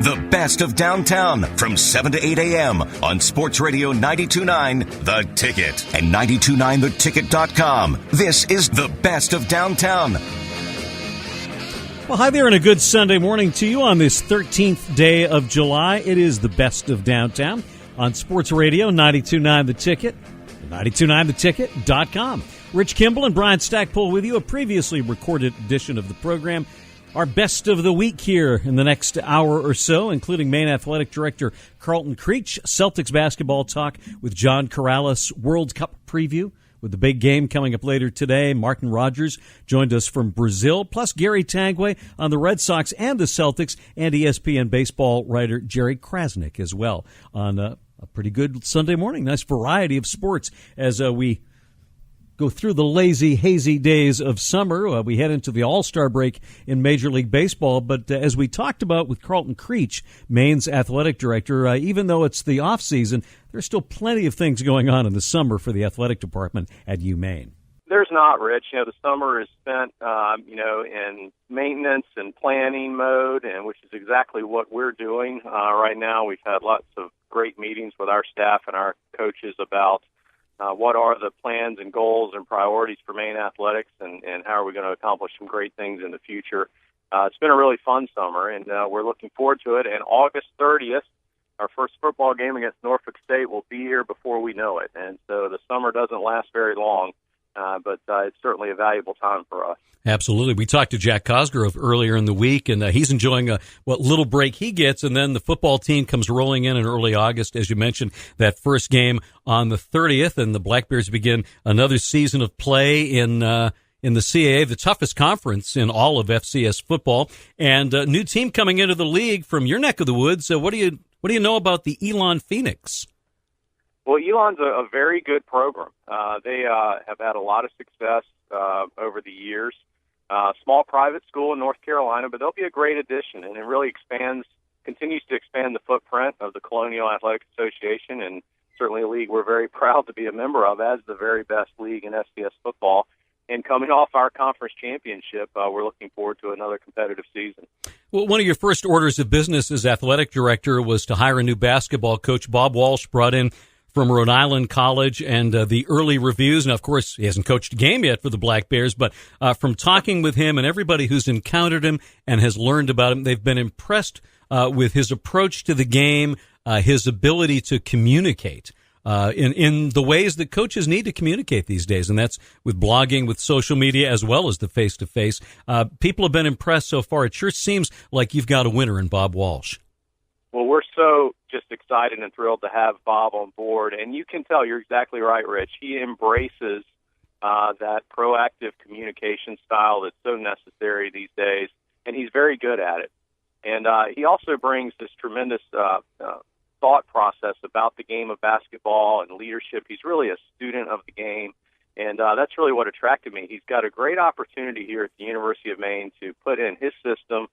The best of downtown from 7 to 8 a.m. on Sports Radio 92.9 The Ticket and 929theticket.com. This is the best of downtown. Well, hi there and a good Sunday morning to you on this 13th day of July. It is the best of downtown on Sports Radio 92.9 The Ticket, 929theticket.com. Rich Kimball and Brian Stackpole with you, a previously recorded edition of the program. Our best of the week here in the next hour or so, including Maine Athletic Director Karlton Creech, Celtics basketball talk with John Karalis, World Cup preview with the big game coming up later today. Martin Rogers joined us from Brazil, plus Gary Tanguay on the Red Sox and the Celtics, and ESPN baseball writer Jerry Crasnick as well on a pretty good Sunday morning. Nice variety of sports as we go through the lazy, hazy days of summer. We head into the All-Star break in Major League Baseball. But as we talked about with Karlton Creech, Maine's athletic director, even though it's the off-season, there's still plenty of things going on in the summer for the athletic department at UMaine. There's not, Rich. The summer is spent, in maintenance and planning mode, and which is exactly what we're doing right now. We've had lots of great meetings with our staff and our coaches about what are the plans and goals and priorities for Maine athletics, and how are we going to accomplish some great things in the future. It's been a really fun summer, and we're looking forward to it. And August 30th, our first football game against Norfolk State will be here before we know it. And so the summer doesn't last very long, but it's certainly a valuable time for us. Absolutely. We talked to Jack Cosgrove earlier in the week, and he's enjoying what little break he gets, and then the football team comes rolling in early August, as you mentioned, that first game on the 30th, and the Black Bears begin another season of play in the CAA, the toughest conference in all of FCS football, and a new team coming into the league from your neck of the woods. So what do you know about the Elon Phoenix? Well, Elon's a very good program. They have had a lot of success over the years. Small private school in North Carolina, but they'll be a great addition, and it really continues to expand the footprint of the Colonial Athletic Association, and certainly a league we're very proud to be a member of as the very best league in FCS football. And coming off our conference championship, we're looking forward to another competitive season. Well, one of your first orders of business as athletic director was to hire a new basketball coach. Bob Walsh brought in from Rhode Island College, and the early reviews, and of course he hasn't coached a game yet for the Black Bears, but from talking with him and everybody who's encountered him and has learned about him, they've been impressed with his approach to the game, his ability to communicate in the ways that coaches need to communicate these days, and that's with blogging, with social media, as well as the face-to-face. People have been impressed so far. It sure seems like you've got a winner in Bob Walsh. Well, we're so just excited and thrilled to have Bob on board. And you can tell, you're exactly right, Rich. He embraces that proactive communication style that's so necessary these days, and he's very good at it. And he also brings this tremendous thought process about the game of basketball and leadership. He's really a student of the game, and that's really what attracted me. He's got a great opportunity here at the University of Maine to put in his system,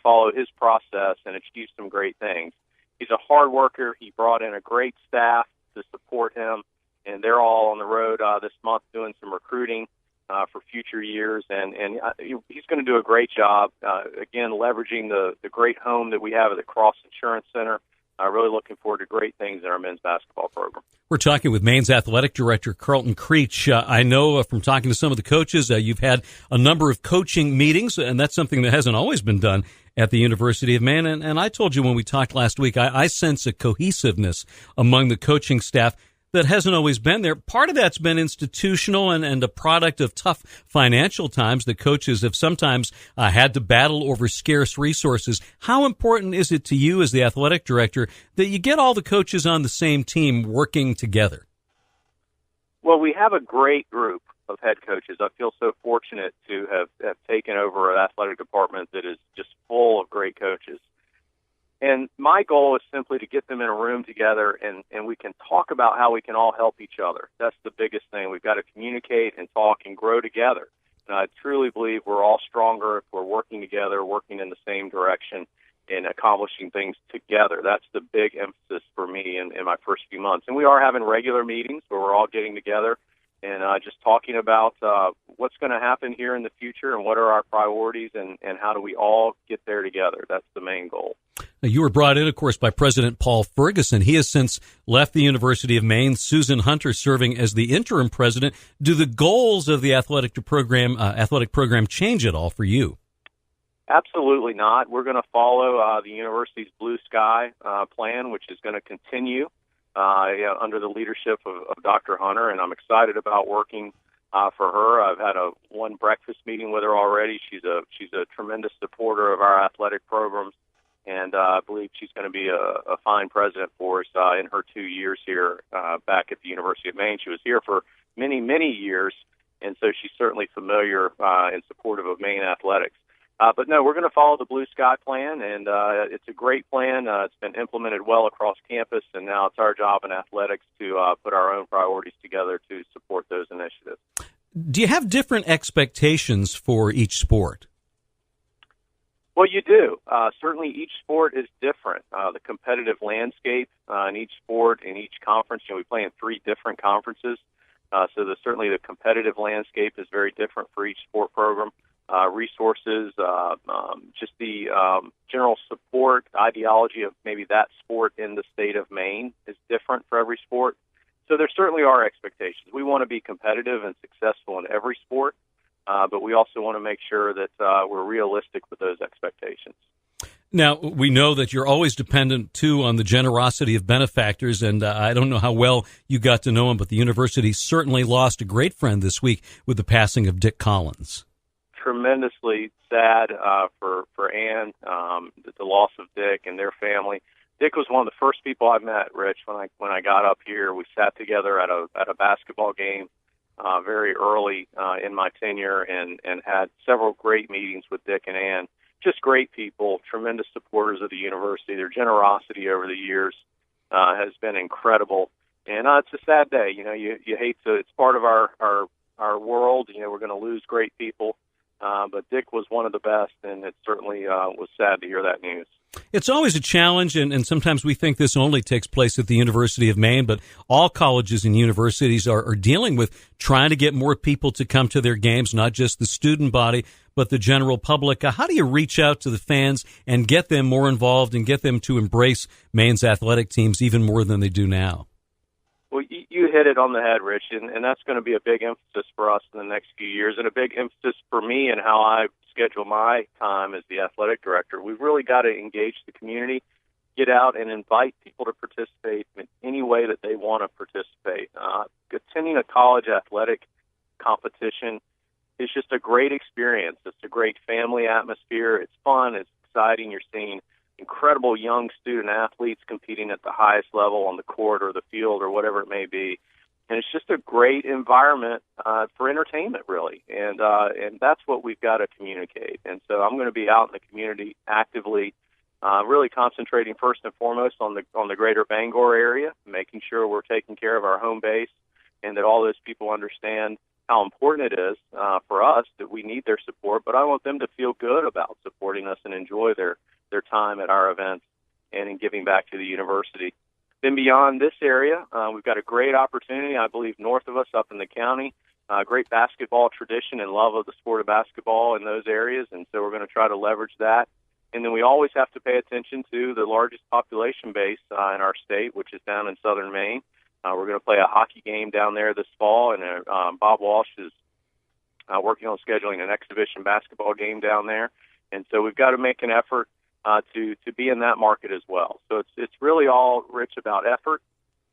follow his process, and achieve some great things. He's a hard worker. He brought in a great staff to support him, and they're all on the road this month doing some recruiting for future years, and he's going to do a great job, again, leveraging the great home that we have at the Cross Insurance Center. Really looking forward to great things in our men's basketball program. We're talking with Maine's athletic director, Karlton Creech. I know from talking to some of the coaches, you've had a number of coaching meetings, and that's something that hasn't always been done at the University of Maine. And I told you when we talked last week, I sense a cohesiveness among the coaching staff that hasn't always been there. Part of that's been institutional and a product of tough financial times. The coaches have sometimes had to battle over scarce resources. How important is it to you as the athletic director that you get all the coaches on the same team working together? Well, we have a great group of head coaches. I feel so fortunate to have taken over an athletic department that is just full of great coaches. And my goal is simply to get them in a room together and we can talk about how we can all help each other. That's the biggest thing. We've got to communicate and talk and grow together. And I truly believe we're all stronger if we're working together, working in the same direction, and accomplishing things together. That's the big emphasis for me in my first few months. And we are having regular meetings where we're all getting together and just talking about what's going to happen here in the future and what are our priorities and how do we all get there together. That's the main goal. Now, you were brought in, of course, by President Paul Ferguson. He has since left the University of Maine. Susan Hunter serving as the interim president. Do the goals of the athletic program change at all for you? Absolutely not. We're going to follow the university's Blue Sky plan, which is going to continue under the leadership of Dr. Hunter, and I'm excited about working for her. I've had one breakfast meeting with her already. She's a tremendous supporter of our athletic programs, and I believe she's going to be a fine president for us in her 2 years here back at the University of Maine. She was here for many, many years, and so she's certainly familiar and supportive of Maine athletics. But no, we're going to follow the Blue Sky plan, and it's a great plan. It's been implemented well across campus, and now it's our job in athletics to put our own priorities together to support those initiatives. Do you have different expectations for each sport? Well, you do. Certainly each sport is different. The competitive landscape in each sport, in each conference, we play in 3 different conferences, so certainly the competitive landscape is very different for each sport program. Resources, just the general support, ideology of maybe that sport in the state of Maine is different for every sport. So there certainly are expectations. We want to be competitive and successful in every sport, but we also want to make sure that we're realistic with those expectations. Now, we know that you're always dependent, too, on the generosity of benefactors, and I don't know how well you got to know him, but the university certainly lost a great friend this week with the passing of Dick Collins. Tremendously sad for Ann, the loss of Dick and their family. Dick was one of the first people I met, Rich, when I got up here. We sat together at a basketball game very early in my tenure and had several great meetings with Dick and Ann. Just great people, tremendous supporters of the university. Their generosity over the years has been incredible. And it's a sad day. You hate to. It's part of our world. We're going to lose great people. But Dick was one of the best, and it certainly was sad to hear that news. It's always a challenge, and sometimes we think this only takes place at the University of Maine, but all colleges and universities are dealing with trying to get more people to come to their games, not just the student body, but the general public. How do you reach out to the fans and get them more involved and get them to embrace Maine's athletic teams even more than they do now? Well, you hit it on the head, Rich, and that's going to be a big emphasis for us in the next few years, and a big emphasis for me and how I schedule my time as the athletic director. We've really got to engage the community, get out and invite people to participate in any way that they want to participate. Attending a college athletic competition is just a great experience. It's a great family atmosphere. It's fun. It's exciting. You're seeing incredible young student athletes competing at the highest level on the court or the field or whatever it may be. And it's just a great environment for entertainment, really. And that's what we've got to communicate. And so I'm going to be out in the community actively, really concentrating first and foremost on the greater Bangor area, making sure we're taking care of our home base and that all those people understand how important it is for us, that we need their support. But I want them to feel good about supporting us and enjoy their time at our events and in giving back to the university. Then beyond this area, we've got a great opportunity, I believe, north of us up in the county, great basketball tradition and love of the sport of basketball in those areas, and so we're going to try to leverage that. And then we always have to pay attention to the largest population base in our state, which is down in southern Maine. We're going to play a hockey game down there this fall, and Bob Walsh is working on scheduling an exhibition basketball game down there. And so we've got to make an effort to be in that market as well. So it's really all, Rich, about effort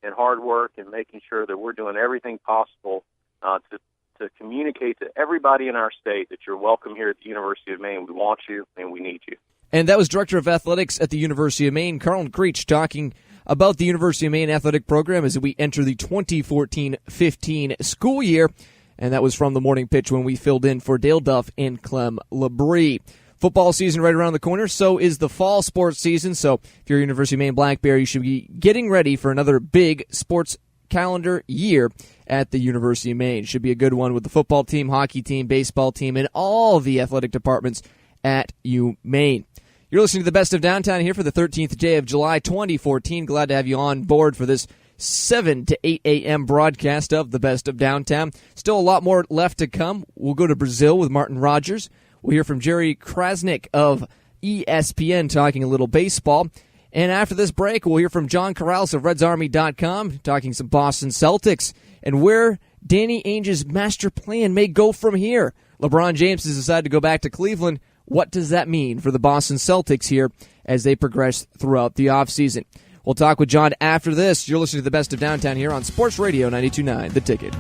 and hard work and making sure that we're doing everything possible to communicate to everybody in our state that you're welcome here at the University of Maine. We want you and we need you. And that was Director of Athletics at the University of Maine, Karlton Creech, talking about the University of Maine athletic program as we enter the 2014-15 school year. And that was from the morning pitch when we filled in for Dale Duff and Clem Labrie. Football season right around the corner, so is the fall sports season. So if you're a University of Maine Black Bear, you should be getting ready for another big sports calendar year at the University of Maine. Should be a good one with the football team, hockey team, baseball team, and all the athletic departments at UMaine. You're listening to the Best of Downtown here for the 13th day of July 2014. Glad to have you on board for this 7 to 8 a.m. broadcast of the Best of Downtown. Still a lot more left to come. We'll go to Brazil with Martin Rogers. We'll hear from Jerry Crasnick of ESPN talking a little baseball. And after this break, we'll hear from John Karalis of RedsArmy.com, talking some Boston Celtics and where Danny Ainge's master plan may go from here. LeBron James has decided to go back to Cleveland. What does that mean for the Boston Celtics here as they progress throughout the offseason? We'll talk with John after this. You're listening to the Best of Downtown here on Sports Radio 92.9 The Ticket.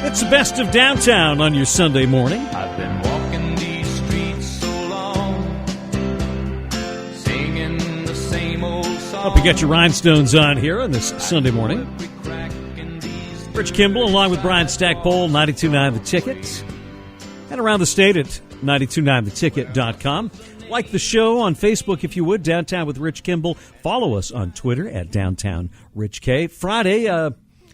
It's the Best of Downtown on your Sunday morning. I've been walking these streets so long, singing the same old song. Hope you got your rhinestones on here on this Sunday morning. Rich Kimball along with Brian Stackpole, 92.9 The Ticket. And around the state at 929theticket.com. Like the show on Facebook if you would, Downtown with Rich Kimball. Follow us on Twitter at Downtown Rich K. Friday,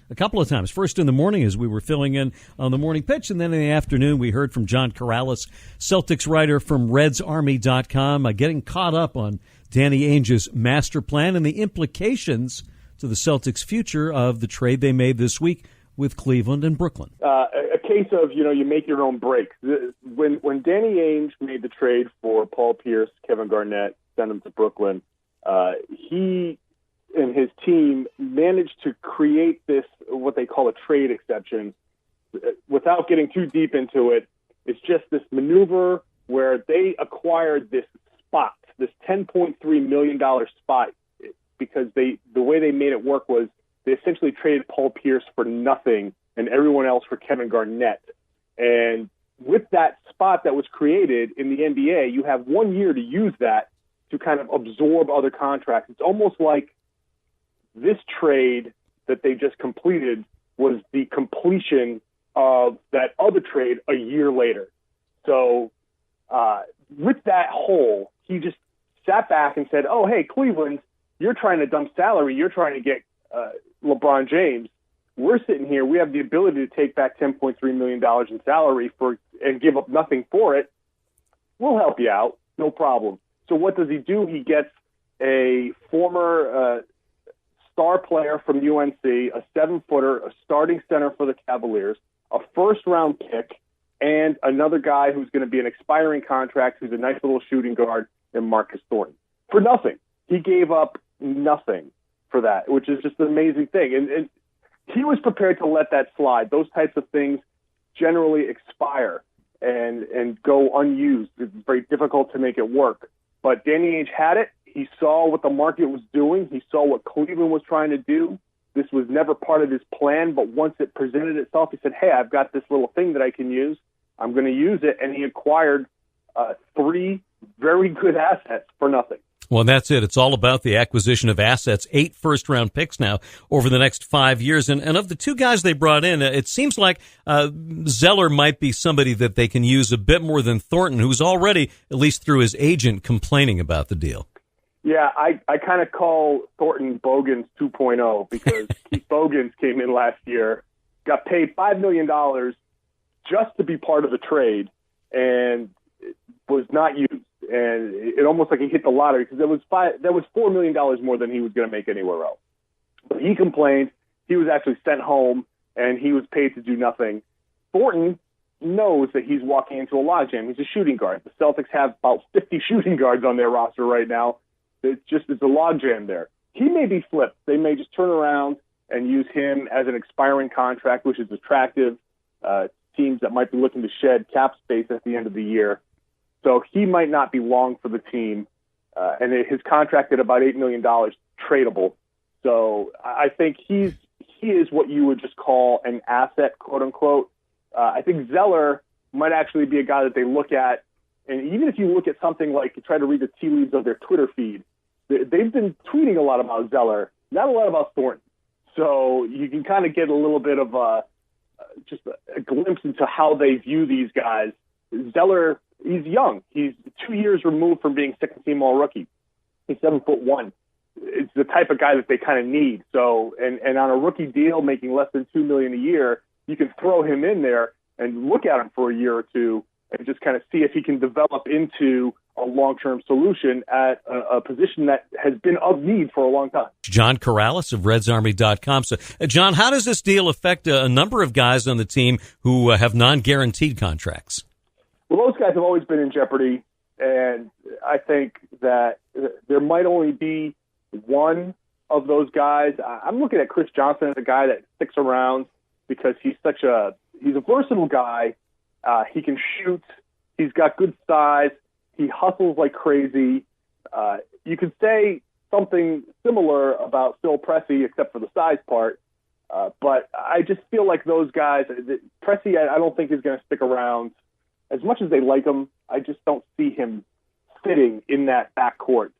a couple of times. First in the morning as we were filling in on the morning pitch, and then in the afternoon we heard from John Karalis, Celtics writer from RedsArmy.com, getting caught up on Danny Ainge's master plan and the implications to the Celtics' future of the trade they made this week with Cleveland and Brooklyn. A case of, you make your own breaks. When Danny Ainge made the trade for Paul Pierce, Kevin Garnett, sent him to Brooklyn, he and his team managed to create this, what they call a trade exception. Without getting too deep into it, it's just this maneuver where they acquired this spot, this $10.3 million spot, because the way they made it work was they essentially traded Paul Pierce for nothing and everyone else for Kevin Garnett. And with that spot that was created in the NBA, you have 1 year to use that to kind of absorb other contracts. It's almost like this trade that they just completed was the completion of that other trade a year later. So with that hole, he just sat back and said, oh, hey, Cleveland, you're trying to dump salary. You're trying to get LeBron James. We're sitting here. We have the ability to take back $10.3 million in salary and give up nothing for it. We'll help you out. No problem. So what does he do? He gets a former star player from UNC, a 7-footer, a starting center for the Cavaliers, a first-round pick, and another guy who's going to be an expiring contract who's a nice little shooting guard in Marcus Thornton. For nothing. He gave up nothing for that, which is just an amazing thing. And he was prepared to let that slide. Those types of things generally expire and go unused. It's very difficult to make it work. But Danny Ainge had it. He saw what the market was doing. He saw what Cleveland was trying to do. This was never part of his plan, but once it presented itself, he said, hey, I've got this little thing that I can use. I'm going to use it. And he acquired 3 very good assets for nothing. Well, that's it. It's all about the acquisition of assets. 8 first-round picks now over the next 5 years. And of the 2 guys they brought in, it seems like Zeller might be somebody that they can use a bit more than Thornton, who's already, at least through his agent, complaining about the deal. Yeah, I kind of call Thornton Bogans 2.0 because Keith Bogans came in last year, got paid $5 million just to be part of the trade, and was not used. And it almost like he hit the lottery because that was $4 million more than he was going to make anywhere else. But he complained. He was actually sent home, and he was paid to do nothing. Thornton knows that he's walking into a logjam. He's a shooting guard. The Celtics have about 50 shooting guards on their roster right now. It's a logjam there. He may be flipped. They may just turn around and use him as an expiring contract, which is attractive. Teams that might be looking to shed cap space at the end of the year. So he might not be long for the team. And his contract at about $8 million, tradable. So I think he is what you would just call an asset, quote unquote. I think Zeller might actually be a guy that they look at. And even if you look at something like, you try to read the tea leaves of their Twitter feed, they've been tweeting a lot about Zeller, not a lot about Thornton. So you can kind of get a little bit of just a glimpse into how they view these guys. Zeller, he's young. He's 2 years removed from being second-team All-Rookie. He's 7'1". It's the type of guy that they kind of need. So, and on a rookie deal, making less than $2 million a year, you can throw him in there and look at him for a year or two and just kind of see if he can develop into a long-term solution at a position that has been of need for a long time. John Karalis of RedsArmy.com. So, John, how does this deal affect a number of guys on the team who have non-guaranteed contracts? Well, those guys have always been in jeopardy, and I think that there might only be one of those guys. I'm looking at Chris Johnson as a guy that sticks around because he's a versatile guy. He can shoot. He's got good size. He hustles like crazy. You could say something similar about Phil Pressey, except for the size part. But I just feel like those guys, Pressey, I don't think is going to stick around. As much as they like him, I just don't see him fitting in that backcourt.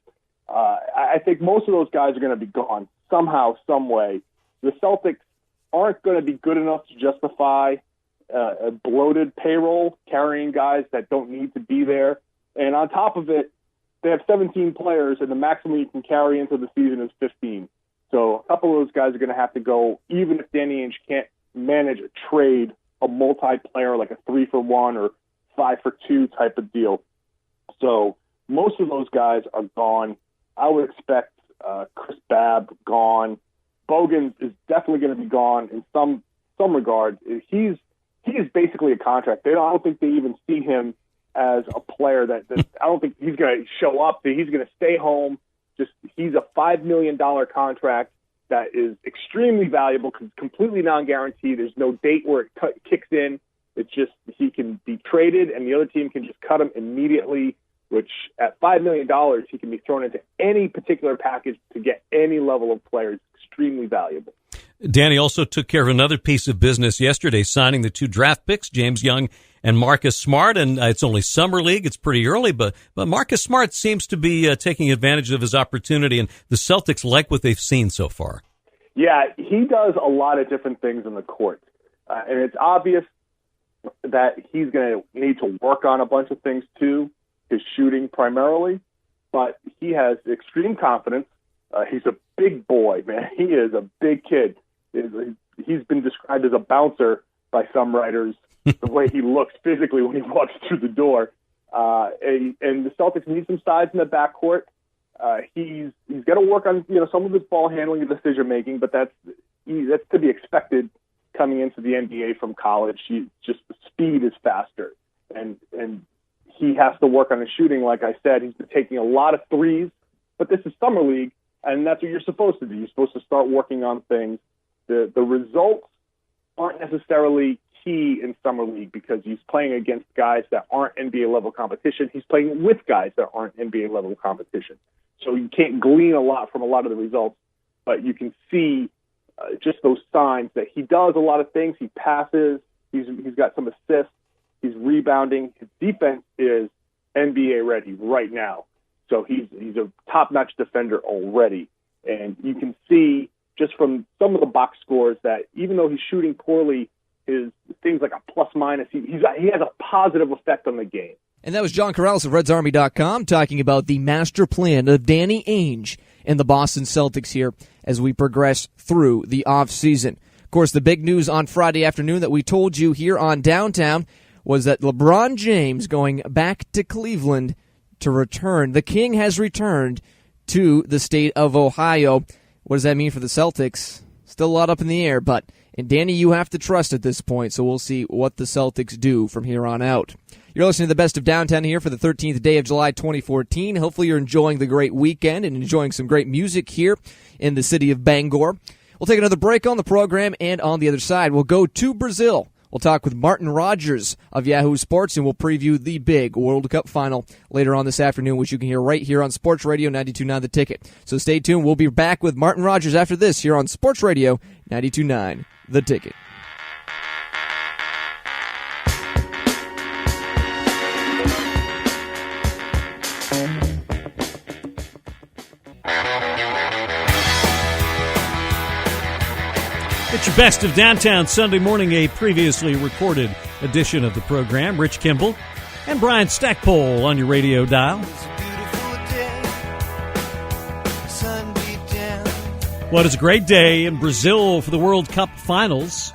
I think most of those guys are going to be gone somehow, some way. The Celtics aren't going to be good enough to justify a bloated payroll carrying guys that don't need to be there. And on top of it, they have 17 players, and the maximum you can carry into the season is 15. So a couple of those guys are going to have to go, even if Danny Ainge can't manage a trade, a multiplayer like a 3-for-1 or 5-for-2 type of deal. So most of those guys are gone. I would expect Chris Babb gone. Bogan is definitely going to be gone in some regard. He is basically a contract. I don't think they even see him as a player that I don't think he's going to show up. He's going to stay home. He's a $5 million contract that is extremely valuable because it's completely non-guaranteed. There's no date where it kicks in. It's just he can be traded, and the other team can just cut him immediately, which at $5 million, he can be thrown into any particular package to get any level of player. It's extremely valuable. Danny also took care of another piece of business yesterday, signing the 2 draft picks, James Young and Marcus Smart. And it's only summer league. It's pretty early, but Marcus Smart seems to be taking advantage of his opportunity, and the Celtics like what they've seen so far. Yeah, he does a lot of different things in the court. And it's obvious that he's going to need to work on a bunch of things too, his shooting primarily, but he has extreme confidence. He's a big boy, man. He is a big kid. He's been described as a bouncer by some writers, the way he looks physically when he walks through the door. And the Celtics need some size in the backcourt. He's got to work on some of his ball handling and decision making, but that's to be expected coming into the NBA from college. Just the speed is faster, and he has to work on his shooting. Like I said, he's been taking a lot of threes, but this is summer league, and that's what you're supposed to do. You're supposed to start working on things. The results aren't necessarily key in summer league because he's playing against guys that aren't NBA level competition. He's playing with guys that aren't NBA level competition. So you can't glean a lot from a lot of the results, but you can see just those signs that he does a lot of things. He passes. He's got some assists. He's rebounding. His defense is NBA ready right now. So he's a top-notch defender already. And you can see just from some of the box scores that even though he's shooting poorly, his things like a plus-minus, he has a positive effect on the game. And that was John Karalis of RedsArmy.com talking about the master plan of Danny Ainge and the Boston Celtics here as we progress through the offseason. Of course, the big news on Friday afternoon that we told you here on Downtown was that LeBron James going back to Cleveland to return. The King has returned to the state of Ohio. What does that mean for the Celtics? Still a lot up in the air, but and Danny, you have to trust at this point, so we'll see what the Celtics do from here on out. You're listening to the Best of Downtown here for the 13th day of July 2014. Hopefully you're enjoying the great weekend and enjoying some great music here in the city of Bangor. We'll take another break on the program, and on the other side, we'll go to Brazil. We'll talk with Martin Rogers of Yahoo Sports, and we'll preview the big World Cup final later on this afternoon, which you can hear right here on Sports Radio 92.9 The Ticket. So stay tuned. We'll be back with Martin Rogers after this here on Sports Radio 92.9 The Ticket. It's your Best of Downtown Sunday morning, a previously recorded edition of the program. Rich Kimball and Brian Stackpole on your radio dial. What is a great day in Brazil for the World Cup finals.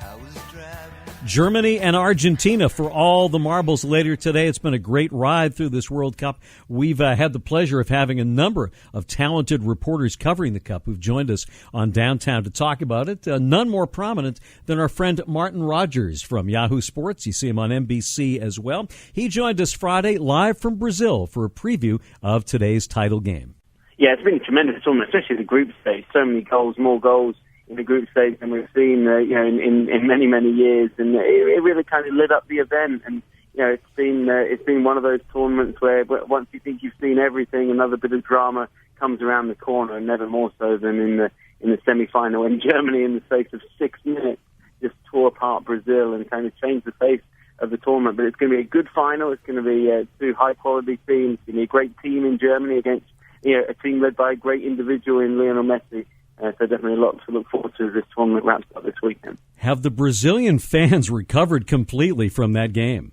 Germany and Argentina for all the marbles later today. It's been a great ride through this World Cup. We've had the pleasure of having a number of talented reporters covering the Cup who've joined us on Downtown to talk about it. None more prominent than our friend Martin Rogers from Yahoo Sports. You see him on NBC as well. He joined us Friday live from Brazil for a preview of today's title game. Yeah, it's been a tremendous tournament, especially the group stage. So many goals, more goals in the group stage than we've seen, in many, many years. And it really kind of lit up the event. And, it's been one of those tournaments where once you think you've seen everything, another bit of drama comes around the corner, and never more so than in the semi-final when Germany, in the space of 6 minutes, just tore apart Brazil and kind of changed the face of the tournament. But it's going to be a good final. It's going to be two high-quality teams. It's going to be a great team in Germany against a team led by a great individual in Lionel Messi. So definitely a lot to look forward to as this tournament wraps up this weekend. Have the Brazilian fans recovered completely from that game?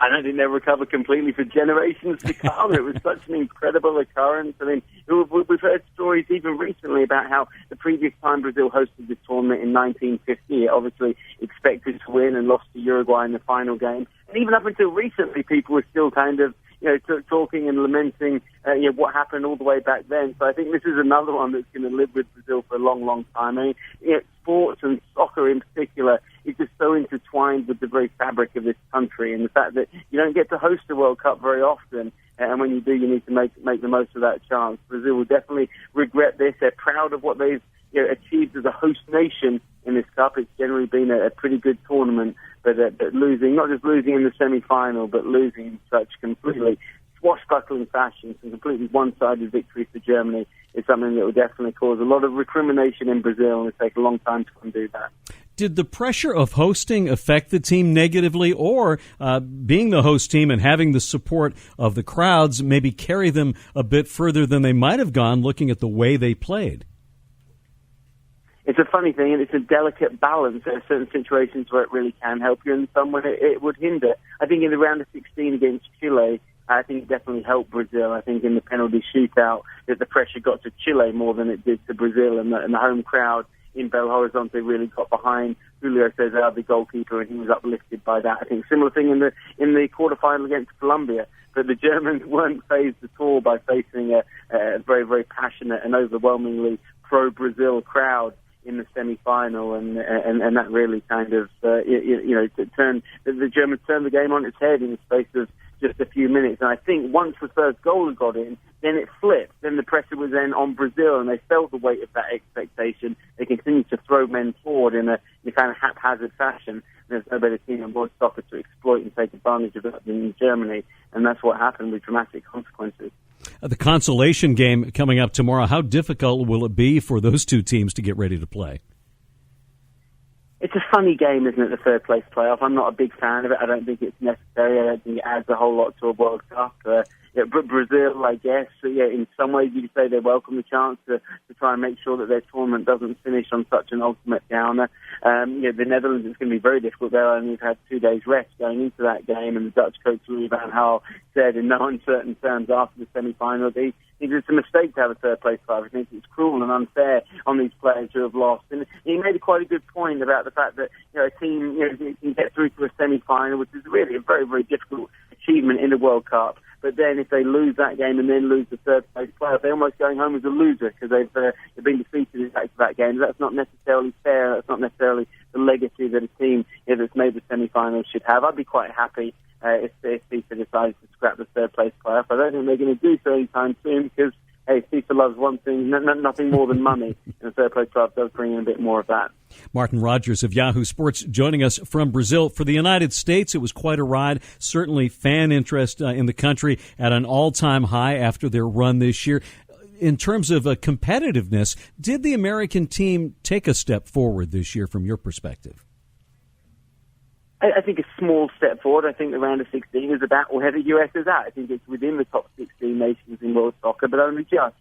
I don't think they've recovered completely for generations to come. It was such an incredible occurrence. I mean, we've heard stories even recently about how the previous time Brazil hosted this tournament in 1950, it obviously expected to win and lost to Uruguay in the final game. And even up until recently, people were still kind of talking and lamenting what happened all the way back then. So I think this is another one that's going to live with Brazil for a long, long time. I mean, sports and soccer in particular is just so intertwined with the very fabric of this country, and the fact that you don't get to host a World Cup very often, and when you do, you need to make the most of that chance. Brazil will definitely regret this. They're proud of what they've achieved as a host nation in this Cup. It's generally been a pretty good tournament, but losing, not just losing in the semi-final, but losing in such completely swashbuckling fashion, some completely one-sided victory for Germany, is something that will definitely cause a lot of recrimination in Brazil, and it'll take a long time to undo that. Did the pressure of hosting affect the team negatively, or being the host team and having the support of the crowds maybe carry them a bit further than they might have gone looking at the way they played? It's a funny thing, and it's a delicate balance. There are certain situations where it really can help you, and some where it would hinder. I think in the round of 16 against Chile, I think it definitely helped Brazil. I think in the penalty shootout that the pressure got to Chile more than it did to Brazil, and the home crowd in Belo Horizonte really got behind Julio César, the goalkeeper, and he was uplifted by that. I think similar thing in the quarterfinal against Colombia, but the Germans weren't fazed at all by facing a very, very passionate and overwhelmingly pro-Brazil crowd in the semi-final, and that really kind of turned the Germans turned the game on its head in the space of just a few minutes. And I think once the first goal had got in, then it flipped. Then the pressure was then on Brazil, and they felt the weight of that expectation. They continued to throw men forward in a kind of haphazard fashion. There's no better team on board soccer to exploit and take advantage of that than Germany, and that's what happened with dramatic consequences. The consolation game coming up tomorrow, how difficult will it be for those two teams to get ready to play? It's a funny game, isn't it, the third place playoff? I'm not a big fan of it. I don't think it's necessary. I don't think it adds a whole lot to a World Cup. Brazil, I guess, in some ways you could say they welcome the chance to try and make sure that their tournament doesn't finish on such an ultimate downer. The Netherlands, it's going to be very difficult. They've only had 2 days rest going into that game, and the Dutch coach Louis van Gaal said in no uncertain terms after the semi-final that it's a mistake to have a third-place playoff. I think it's cruel and unfair on these players who have lost. And he made quite a good point about the fact that a team can get through to a semi-final, which is really a very, very difficult achievement in the World Cup. But then if they lose that game and then lose the third-place playoff, they're almost going home as a loser because they've been defeated in back-to-back games. That's not necessarily fair. That's not necessarily the legacy that a team that's made the semi-finals should have. I'd be quite happy if FIFA decides to scrap the third-place playoff. I don't think they're going to do so anytime soon because, hey, FIFA loves one thing, nothing more than money, and the third-place playoff does bring in a bit more of that. Martin Rogers of Yahoo Sports joining us from Brazil. For the United States, it was quite a ride. Certainly fan interest in the country at an all-time high after their run this year. In terms of competitiveness, did the American team take a step forward this year from your perspective? I think a small step forward. I think the round of 16 is about where the US is at. I think it's within the top 16 nations in world soccer, but only just.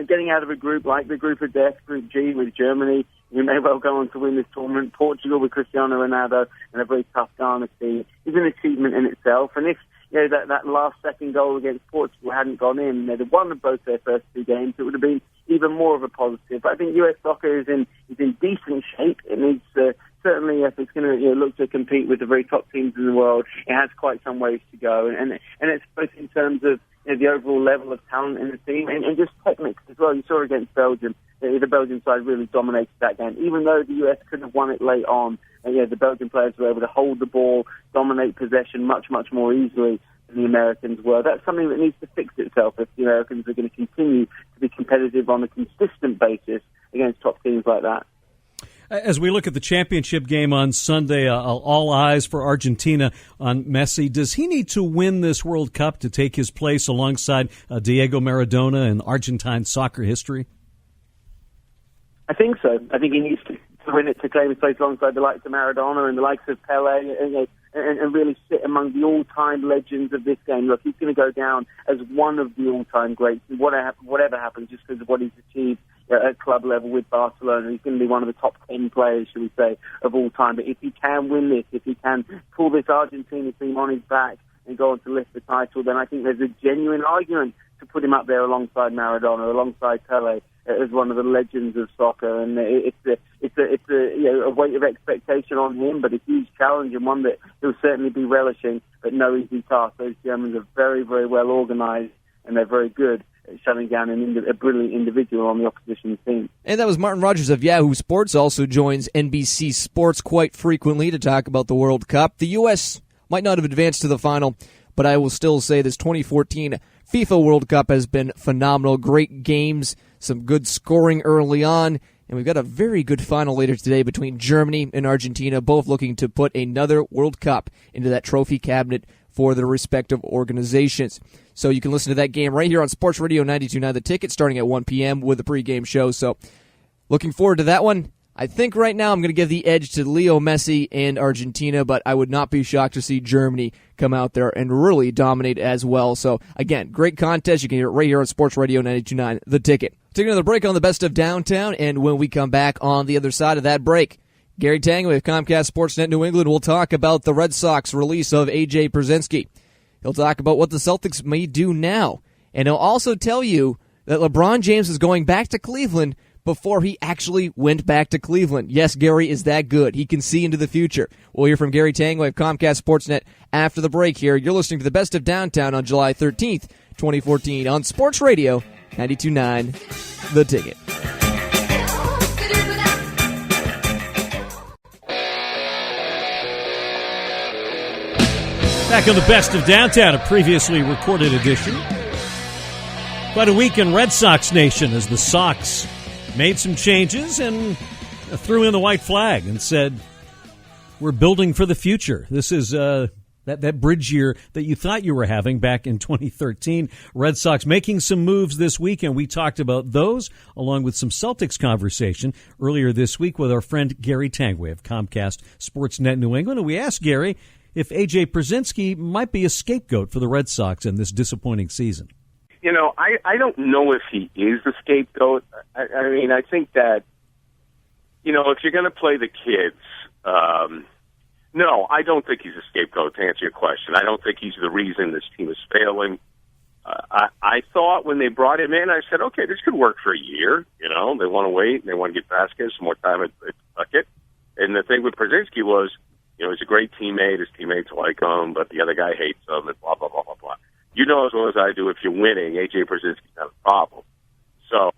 Getting out of a group like the group of death, Group G, with Germany, who may well go on to win this tournament, Portugal with Cristiano Ronaldo, and a very tough Ghana team, is an achievement in itself. And if that last second goal against Portugal hadn't gone in, they'd have won both their first 2 games, it would have been even more of a positive. But I think US soccer is in decent shape. It needs certainly, if it's going to look to compete with the very top teams in the world, it has quite some ways to go. And it's both in terms of the overall level of talent in the team and just techniques as well. You saw against Belgium, the Belgian side really dominated that game. Even though the US could have won it late on, the Belgian players were able to hold the ball, dominate possession much, much more easily than the Americans were. That's something that needs to fix itself if the Americans are going to continue to be competitive on a consistent basis against top teams like that. As we look at the championship game on Sunday, all eyes for Argentina on Messi. Does he need to win this World Cup to take his place alongside Diego Maradona in Argentine soccer history? I think so. I think he needs to win it to claim his place alongside the likes of Maradona and the likes of Pele and really sit among the all-time legends of this game. Look, he's going to go down as one of the all-time greats, whatever happens, just because of what he's achieved at club level with Barcelona. He's going to be one of the top 10 players, should we say, of all time. But if he can win this, if he can pull this Argentina team on his back and go on to lift the title, then I think there's a genuine argument to put him up there alongside Maradona, alongside Pele, as one of the legends of soccer. And it's a weight of expectation on him, but a huge challenge and one that he'll certainly be relishing, but no easy task. Those Germans are very, very well organized, and they're very good at shutting down a brilliant individual on the opposition team. And that was Martin Rogers of Yahoo Sports, also joins NBC Sports quite frequently to talk about the World Cup. The U.S. might not have advanced to the final, but I will still say this 2014 FIFA World Cup has been phenomenal. Great games, some good scoring early on, and we've got a very good final later today between Germany and Argentina, both looking to put another World Cup into that trophy cabinet for their respective organizations. So you can listen to that game right here on Sports Radio 92.9 The Ticket, starting at 1 p.m. with a pregame show. So looking forward to that one. I think right now I'm going to give the edge to Leo Messi and Argentina, but I would not be shocked to see Germany come out there and really dominate as well. So, again, great contest. You can hear it right here on Sports Radio 92.9 The Ticket. Take another break on the Best of Downtown, and when we come back on the other side of that break, Gary Tanguay of Comcast Sportsnet New England will talk about the Red Sox release of A.J. Pierzynski. He'll talk about what the Celtics may do now, and he'll also tell you that LeBron James is going back to Cleveland before he actually went back to Cleveland. Yes, Gary is that good. He can see into the future. We'll hear from Gary Tanguay of Comcast Sportsnet after the break here. You're listening to the Best of Downtown on July 13th, 2014 on Sports Radio 92.9 The Ticket. Back on the Best of Downtown, a previously recorded edition. Quite a week in Red Sox Nation as the Sox made some changes and threw in the white flag and said, we're building for the future. This is that bridge year that you thought you were having back in 2013. Red Sox making some moves this week, and we talked about those along with some Celtics conversation earlier this week with our friend Gary Tanguay of Comcast Sportsnet New England. And we asked Gary if A.J. Pierzynski might be a scapegoat for the Red Sox in this disappointing season. You know, I don't know if he is the scapegoat. I mean, I think that, you know, if you're going to play the kids, no, I don't think he's a scapegoat, to answer your question. I don't think he's the reason this team is failing. I thought when they brought him in, I said, okay, this could work for a year. You know, they want to wait, and they want to get Vasquez some more time at bucket. And the thing with Pierzynski was, you know, he's a great teammate. His teammates like him, but the other guy hates him, and blah, blah, blah, blah, blah. You know as well as I do, if you're winning, A.J. Pierzynski's not a problem. So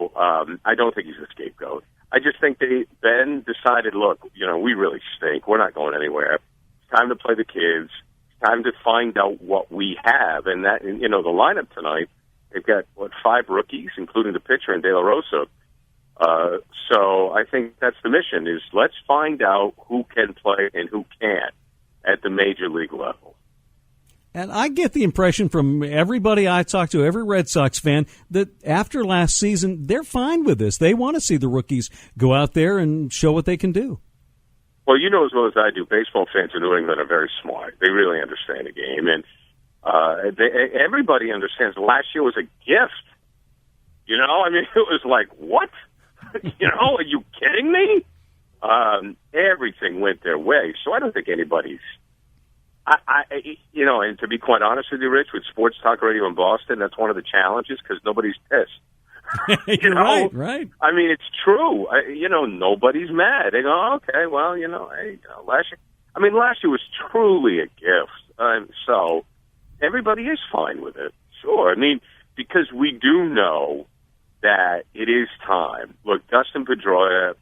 I don't think he's a scapegoat. I just think Ben decided, look, you know, we really stink. We're not going anywhere. It's time to play the kids. It's time to find out what we have. And that, you know, the lineup tonight, they've got, 5 rookies, including the pitcher and De La Rosa. So I think that's the mission, is let's find out who can play and who can't at the major league level. And I get the impression from everybody I talk to, every Red Sox fan, that after last season, they're fine with this. They want to see the rookies go out there and show what they can do. Well, you know as well as I do, baseball fans in New England are very smart. They really understand the game. And everybody understands last year was a gift. You know, I mean, it was like, what? You know, are you kidding me? Everything went their way. So I don't think anybody's... you know, and to be quite honest with you, Rich, with Sports Talk Radio in Boston, that's one of the challenges because nobody's pissed. You're right. I mean, it's true. Nobody's mad. They go, oh, okay, well, last year was truly a gift. So everybody is fine with it. Sure. I mean, because we do know that it is time. Look, Dustin Pedroia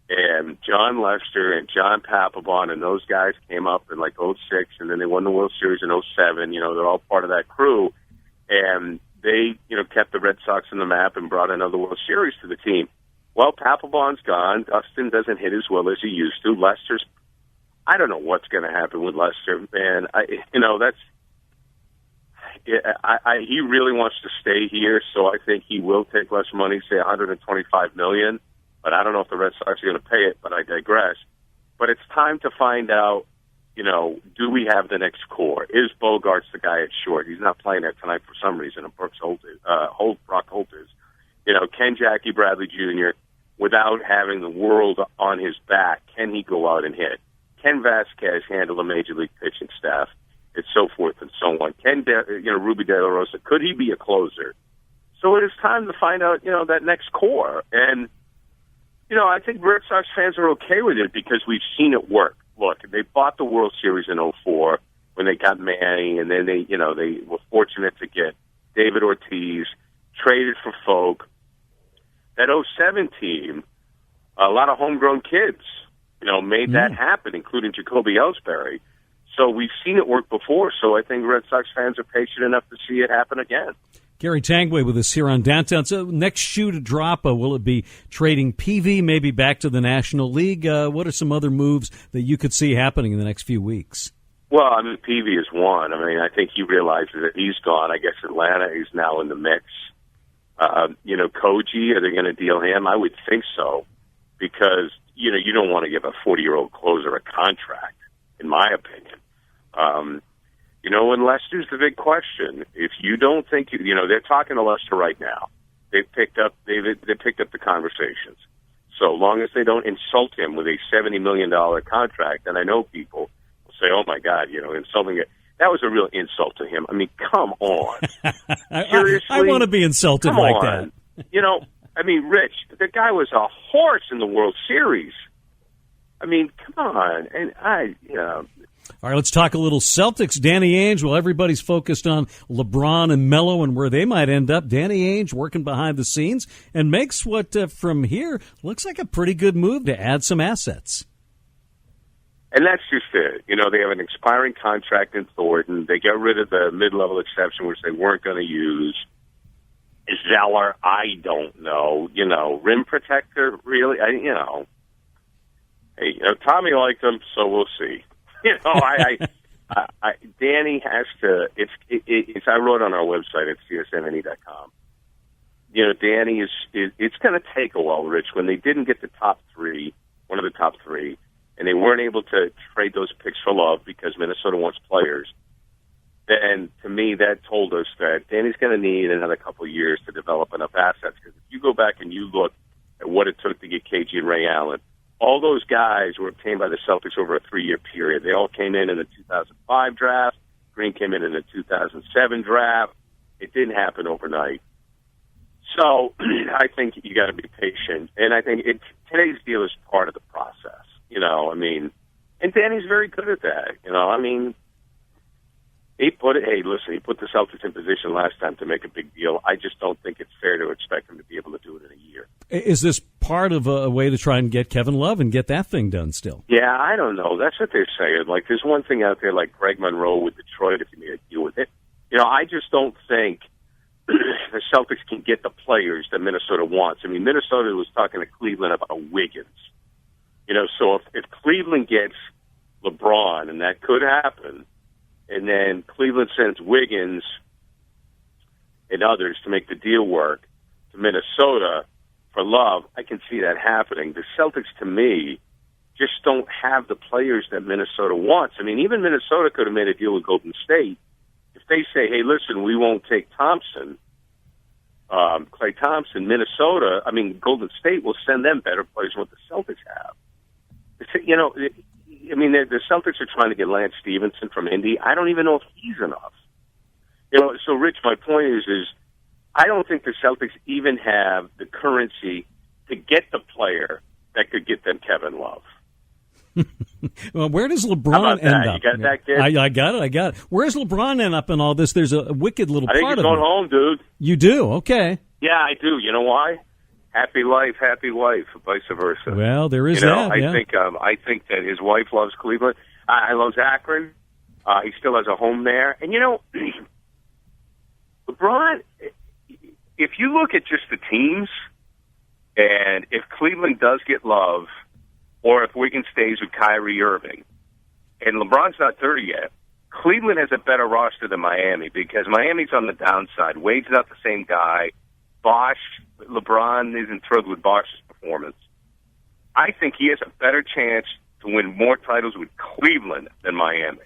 and John Lester and John Papelbon and those guys came up in like 06, and then they won the World Series in 07. They're all part of that crew. And they, kept the Red Sox on the map and brought another World Series to the team. Well, Papelbon's gone. Dustin doesn't hit as well as he used to. Lester's, I don't know what's going to happen with Lester, man. He really wants to stay here, so I think he will take less money, say $125 million. But I don't know if the Red Sox are going to pay it, but I digress. But it's time to find out, do we have the next core? Is Bogarts the guy at short? He's not playing there tonight for some reason, and Brock Holt is. Can Jackie Bradley Jr., without having the world on his back, can he go out and hit? Can Vasquez handle a major league pitching staff? And so forth and so on. Can Ruby De La Rosa, could he be a closer? So it is time to find out, that next core. And, I think Red Sox fans are okay with it because we've seen it work. Look, they bought the World Series in 04 when they got Manny, and then they were fortunate to get David Ortiz, traded for Folk. That 07 team, a lot of homegrown kids, made that happen, including Jacoby Ellsbury. So we've seen it work before, so I think Red Sox fans are patient enough to see it happen again. Gary Tanguay with us here on Downtown. So next shoe to drop, will it be trading Peavy, maybe back to the National League? What are some other moves that you could see happening in the next few weeks? Well, Peavy is one. I think he realizes that he's gone. I guess Atlanta is now in the mix. Koji, are they going to deal him? I would think so, because, you don't want to give a 40-year-old closer a contract, in my opinion. And Lester's the big question. If you don't think, they're talking to Lester right now. They picked up the conversations. So long as they don't insult him with a $70 million contract, and I know people will say, oh my God, insulting it. That was a real insult to him. Come on. Seriously? I want to be insulted come like on. that. Rich, the guy was a horse in the World Series. Come on. And All right, let's talk a little Celtics. Danny Ainge, well, everybody's focused on LeBron and Melo and where they might end up. Danny Ainge working behind the scenes and makes what, from here, looks like a pretty good move to add some assets. And that's just it. They have an expiring contract in Thornton. They got rid of the mid-level exception, which they weren't going to use. Zeller, I don't know. Rim protector, really? Hey, Tommy liked him, so we'll see. Danny has to. It's. I wrote on our website at csnne.com. Danny is. It's going to take a while, Rich. When they didn't get the top three, one of the top three, and they weren't able to trade those picks for love because Minnesota wants players. Then, to me, that told us that Danny's going to need another couple of years to develop enough assets. Because if you go back and you look at what it took to get KG and Ray Allen, all those guys were obtained by the Celtics over a 3-year period. They all came in the 2005 draft. Green came in the 2007 draft. It didn't happen overnight. So I think you got to be patient. And I think today's deal is part of the process. And Danny's very good at that. He put the Celtics in position last time to make a big deal. I just don't think it's fair to expect him to be able to do it in a year. Is this part of a way to try and get Kevin Love and get that thing done still? Yeah, I don't know. That's what they're saying. Like, there's one thing out there like Greg Monroe with Detroit, if you made a deal with it. I just don't think the Celtics can get the players that Minnesota wants. Minnesota was talking to Cleveland about Wiggins. So if Cleveland gets LeBron, and that could happen, and then Cleveland sends Wiggins and others to make the deal work to Minnesota for Love, I can see that happening. The Celtics, to me, just don't have the players that Minnesota wants. Even Minnesota could have made a deal with Golden State. If they say, hey, listen, we won't take Thompson, Klay Thompson, Minnesota, Golden State will send them better players than what the Celtics have. The Celtics are trying to get Lance Stevenson from Indy. I don't even know if he's enough. So, Rich, my point is I don't think the Celtics even have the currency to get the player that could get them Kevin Love. Well, where does LeBron end up? You got that, kid? I got it. Where's LeBron end up in all this? There's a wicked little I part think of he's going it. home, dude. You do? Okay. Yeah, I do. You know why? Happy life, vice versa. Well, there is that. yeah. I think that his wife loves Cleveland. I loves Akron. He still has a home there. And, LeBron, if you look at just the teams, and if Cleveland does get Love, or if Wiggins stays with Kyrie Irving, and LeBron's not 30 yet, Cleveland has a better roster than Miami because Miami's on the downside. Wade's not the same guy. LeBron isn't thrilled with Bosh's performance. I think he has a better chance to win more titles with Cleveland than Miami.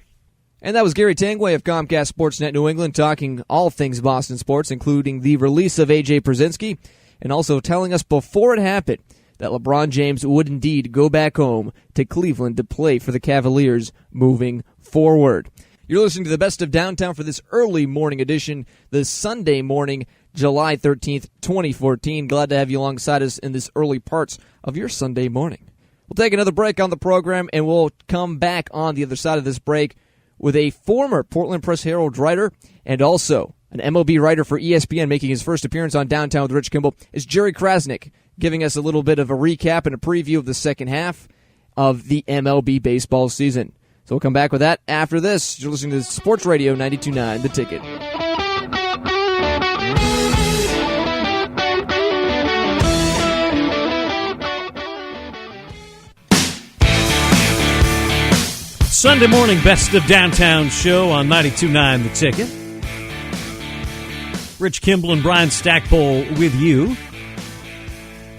And that was Gary Tanguay of Comcast Sportsnet New England talking all things Boston sports, including the release of A.J. Brzezinski, and also telling us before it happened that LeBron James would indeed go back home to Cleveland to play for the Cavaliers moving forward. You're listening to the Best of Downtown for this early morning edition, this Sunday morning, July 13th, 2014. Glad to have you alongside us in this early parts of your Sunday morning. We'll take another break on the program, and we'll come back on the other side of this break with a former Portland Press-Herald writer and also an MLB writer for ESPN making his first appearance on Downtown with Rich Kimball is Jerry Crasnick, giving us a little bit of a recap and a preview of the second half of the MLB baseball season. So we'll come back with that after this. You're listening to Sports Radio 92.9 The Ticket. Sunday morning Best of Downtown show on 92.9 The Ticket. Rich Kimball and Brian Stackpole with you.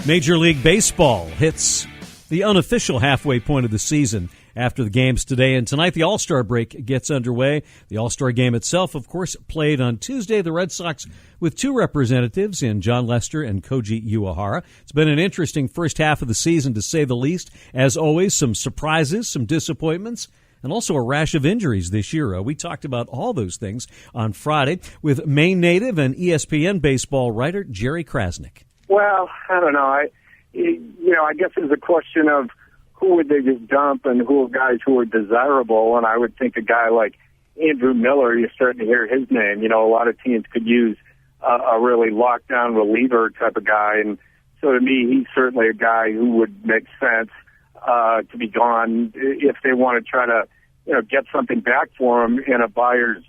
Major League Baseball hits the unofficial halfway point of the season after the games today and tonight. The All-Star break gets underway. The All-Star game itself, of course, played on Tuesday. The Red Sox with two representatives in John Lester and Koji Uehara. It's been an interesting first half of the season, to say the least. As always, some surprises, some disappointments, and also a rash of injuries this year. We talked about all those things on Friday with Maine native and ESPN baseball writer Jerry Crasnick. Well, I don't know. I guess it's a question of who would they just dump and who are guys who are desirable. And I would think a guy like Andrew Miller, you're starting to hear his name. A lot of teams could use a really lockdown reliever type of guy. And so to me, he's certainly a guy who would make sense to be gone if they want to try to, get something back for him in a buyer's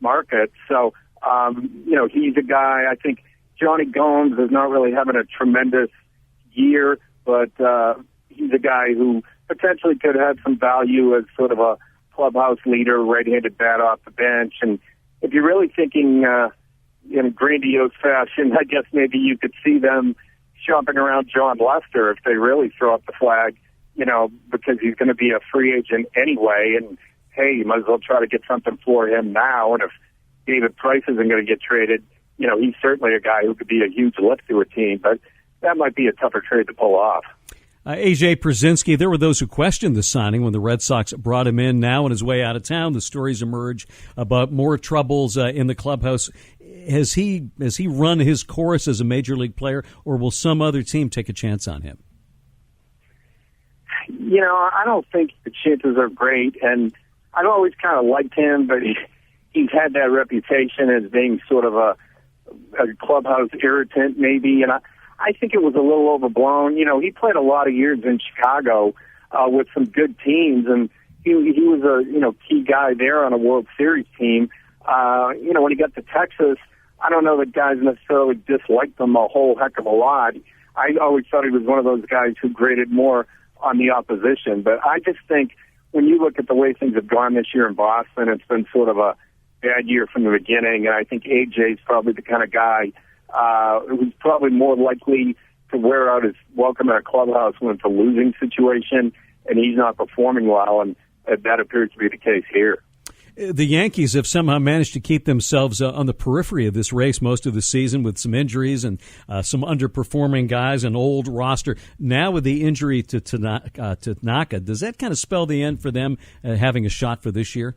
market. So, he's a guy. I think Johnny Gomes is not really having a tremendous year, but he's a guy who potentially could have some value as sort of a clubhouse leader, right-handed bat off the bench. And if you're really thinking in grandiose fashion, I guess maybe you could see them shopping around John Lester if they really throw up the flag, because he's going to be a free agent anyway. And, hey, you might as well try to get something for him now. And if David Price isn't going to get traded, he's certainly a guy who could be a huge lift to a team. But that might be a tougher trade to pull off. A.J. Brzezinski, there were those who questioned the signing when the Red Sox brought him in. Now on his way out of town, the stories emerge about more troubles in the clubhouse. Has he run his course as a major league player, or will some other team take a chance on him? I don't think the chances are great, and I've always kind of liked him, but he's had that reputation as being sort of a clubhouse irritant, maybe, and I think it was a little overblown. He played a lot of years in Chicago with some good teams, and he was a key guy there on a World Series team. When he got to Texas, I don't know that guys necessarily disliked him a whole heck of a lot. I always thought he was one of those guys who graded more on the opposition. But I just think when you look at the way things have gone this year in Boston, it's been sort of a bad year from the beginning, and I think AJ's probably the kind of guy who's probably more likely to wear out his welcome in a clubhouse when it's a losing situation, and he's not performing well, and that appears to be the case here. The Yankees have somehow managed to keep themselves on the periphery of this race most of the season with some injuries and some underperforming guys, an old roster. Now with the injury to Tanaka, does that kind of spell the end for them having a shot for this year?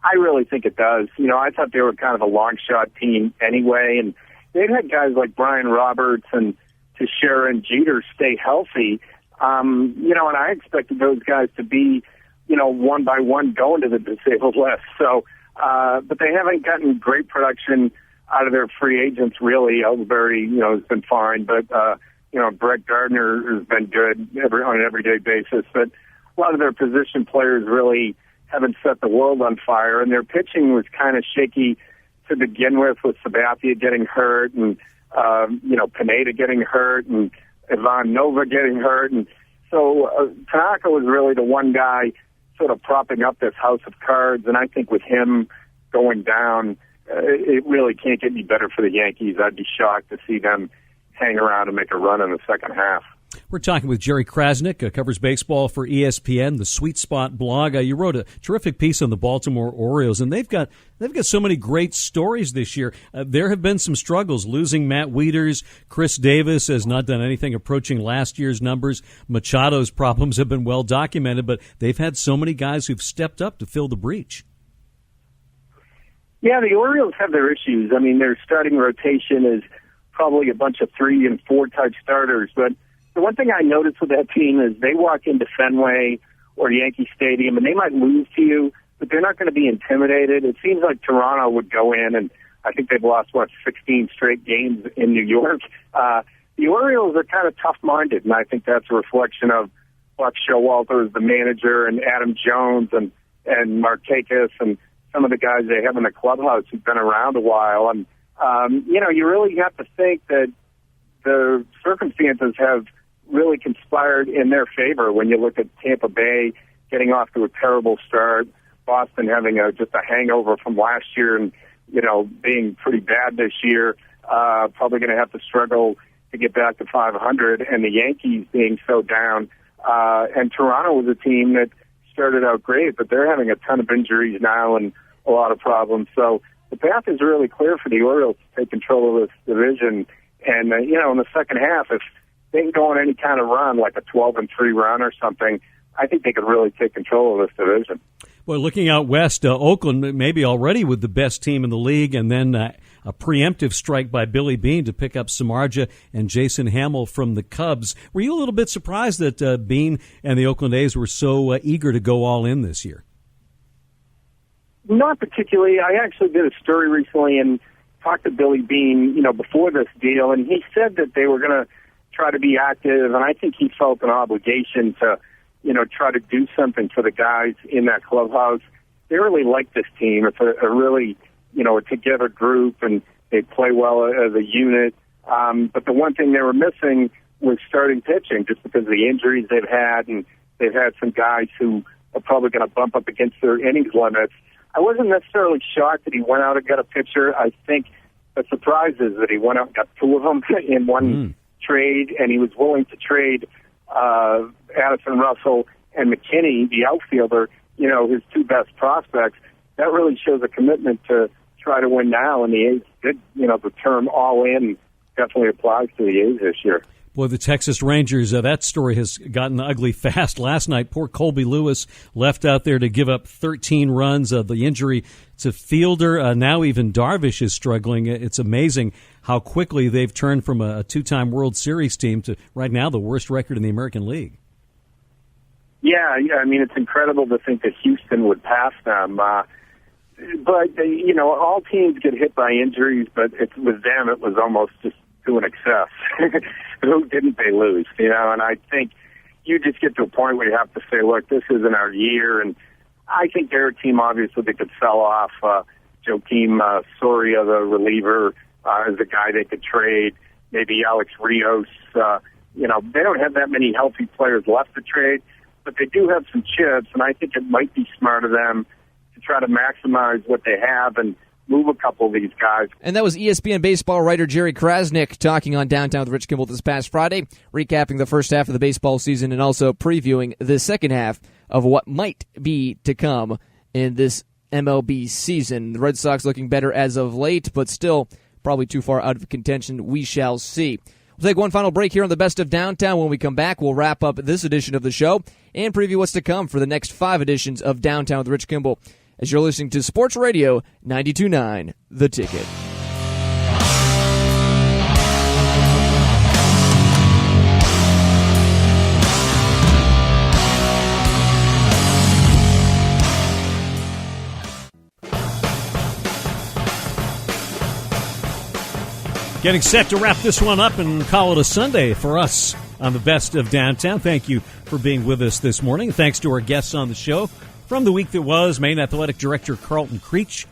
I really think it does. You know, I thought they were kind of a long shot team anyway, and they've had guys like Brian Roberts and Teixeira and Jeter stay healthy. You know, and I expected those guys to be, you know, one by one going to the disabled list. So, but they haven't gotten great production out of their free agents, really. Ellsbury, you know, has been fine, but, you know, Brett Gardner has been good on an everyday basis. But a lot of their position players really haven't set the world on fire, and their pitching was kind of shaky to begin with Sabathia getting hurt and, you know, Pineda getting hurt and Ivan Nova getting hurt. And so Tanaka was really the one guy sort of propping up this house of cards, and I think with him going down, it really can't get any better for the Yankees. I'd be shocked to see them hang around and make a run in the second half. We're talking with Jerry Crasnick, covers baseball for ESPN, the Sweet Spot blog. You wrote a terrific piece on the Baltimore Orioles, and they've got so many great stories this year. There have been some struggles, losing Matt Wieters. Chris Davis has not done anything approaching last year's numbers. Machado's problems have been well documented, but they've had so many guys who've stepped up to fill the breach. Yeah, the Orioles have their issues. I mean, their starting rotation is probably a bunch of 3 and 4 type starters, but the one thing I noticed with that team is they walk into Fenway or Yankee Stadium and they might lose to you, but they're not going to be intimidated. It seems like Toronto would go in, and I think they've lost, 16 straight games in New York. The Orioles are kind of tough-minded, and I think that's a reflection of Buck Showalter as the manager and Adam Jones and Markakis and some of the guys they have in the clubhouse who've been around a while. And, you know, you really have to think that the circumstances have really conspired in their favor when you look at Tampa Bay getting off to a terrible start, Boston having just a hangover from last year and, you know, being pretty bad this year, probably going to have to struggle to get back to 500, and the Yankees being so down. And Toronto was a team that started out great, but they're having a ton of injuries now and a lot of problems. So the path is really clear for the Orioles to take control of this division. And, you know, in the second half, if they can go on any kind of run, like a 12-3 run or something, I think they could really take control of this division. Well, looking out west, Oakland maybe already with the best team in the league, and then a preemptive strike by Billy Beane to pick up Samardzija and Jason Hamill from the Cubs. Were you a little bit surprised that Beane and the Oakland A's were so eager to go all in this year? Not particularly. I actually did a story recently and talked to Billy Beane, you know, before this deal, and he said that they were going to try to be active, and I think he felt an obligation to, you know, try to do something for the guys in that clubhouse. They really like this team. It's a really, you know, a together group, and they play well as a unit. But the one thing they were missing was starting pitching, just because of the injuries they've had, and they've had some guys who are probably going to bump up against their innings limits. I wasn't necessarily shocked that he went out and got a pitcher. I think the surprise is that he went out and got 2 of them in one trade, and he was willing to trade Addison Russell and McKinney, the outfielder, you know, his 2 best prospects. That really shows a commitment to try to win now, and the A's did, you know, the term all in definitely applies to the A's this year. Boy, the Texas Rangers, that story has gotten ugly fast. Last night, poor Colby Lewis left out there to give up 13 runs. The injury to Fielder. Now even Darvish is struggling. It's amazing how quickly they've turned from a 2-time World Series team to right now the worst record in the American League. Yeah, I mean, it's incredible to think that Houston would pass them. But, you know, all teams get hit by injuries, but with them it was almost just to an excess. Who didn't they lose? You know, and I think you just get to a point where you have to say, look, this isn't our year. And I think their team, obviously, they could sell off Joakim Soria, the reliever, as a guy they could trade. Maybe Alex Rios. You know, they don't have that many healthy players left to trade, but they do have some chips, and I think it might be smart of them to try to maximize what they have and move a couple of these guys. And that was ESPN baseball writer Jerry Crasnick talking on Downtown with Rich Kimball this past Friday, recapping the first half of the baseball season and also previewing the second half of what might be to come in this MLB season. The Red Sox looking better as of late, but still probably too far out of contention. We shall see. We'll take one final break here on the Best of Downtown. When we come back, we'll wrap up this edition of the show and preview what's to come for the next 5 editions of Downtown with Rich Kimball as you're listening to Sports Radio 92.9 The Ticket. Getting set to wrap this one up and call it a Sunday for us on the Best of Downtown. Thank you for being with us this morning. Thanks to our guests on the show from the week that was, Maine Athletic Director Karlton Creech,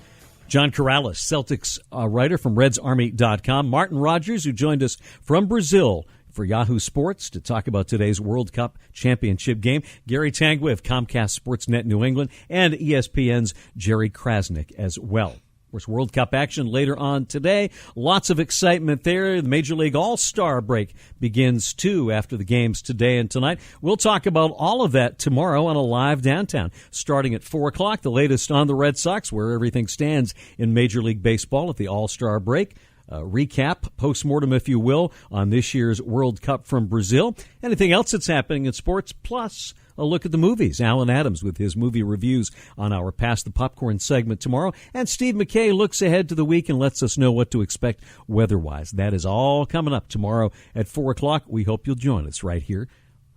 John Karalis, Celtics writer from RedsArmy.com, Martin Rogers, who joined us from Brazil for Yahoo Sports to talk about today's World Cup championship game, Gary Tanguay of Comcast Sportsnet New England, and ESPN's Jerry Crasnick as well. Of course, World Cup action later on today. Lots of excitement there. The Major League All-Star break begins, too, after the games today and tonight. We'll talk about all of that tomorrow on a live Downtown, starting at 4 o'clock, the latest on the Red Sox, where everything stands in Major League Baseball at the All-Star break. Recap, postmortem, if you will, on this year's World Cup from Brazil. Anything else that's happening in sports, plus a look at the movies. Alan Adams with his movie reviews on our Pass the Popcorn segment tomorrow. And Steve McKay looks ahead to the week and lets us know what to expect weather-wise. That is all coming up tomorrow at 4 o'clock. We hope you'll join us right here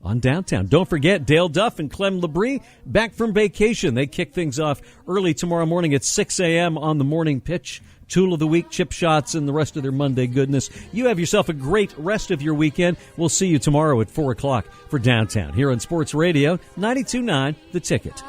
on Downtown. Don't forget, Dale Duff and Clem Labrie back from vacation. They kick things off early tomorrow morning at 6 a.m. on the morning pitch. Tool of the week, chip shots, and the rest of their Monday goodness. You have yourself a great rest of your weekend. We'll see you tomorrow at 4 o'clock for Downtown here on Sports Radio 92.9 The Ticket.